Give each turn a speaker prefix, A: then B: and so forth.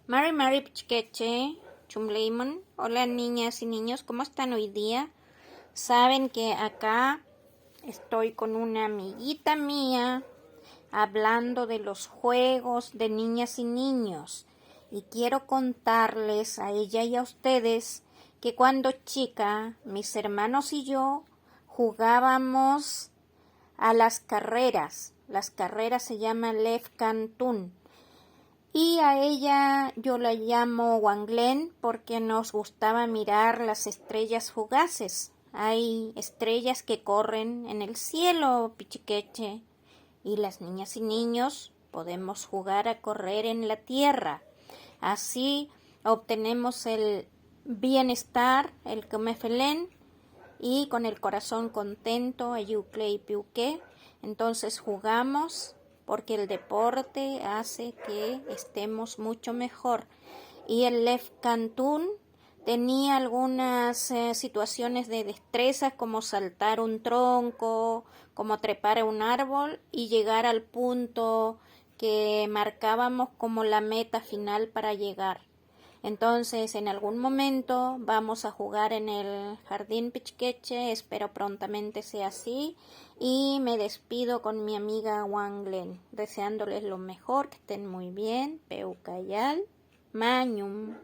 A: Mari Pichqueche, Chumleimon. Hola niñas y niños, ¿cómo están hoy día? Saben que acá estoy con una amiguita mía hablando de los juegos de niñas y niños. Y quiero contarles a ella y a ustedes que cuando chica, mis hermanos y yo jugábamos a las carreras. Las carreras se llaman Lef Cantún. Y a ella yo la llamo Wanglen porque nos gustaba mirar las estrellas fugaces. Hay estrellas que corren en el cielo, Pichiqueche, y las niñas y niños podemos jugar a correr en la tierra. Así obtenemos el bienestar, el comefelen, y con el corazón contento, ayucle y piuque. Entonces jugamos porque el deporte hace que estemos mucho mejor. Y el Lef Cantún tenía algunas situaciones de destreza como saltar un tronco, como trepar a un árbol y llegar al punto que marcábamos como la meta final para llegar. Entonces, en algún momento vamos a jugar en el Jardín Pichqueche, espero prontamente sea así, y me despido con mi amiga Wanglen, deseándoles lo mejor, que estén muy bien, Peucayal, Mañum.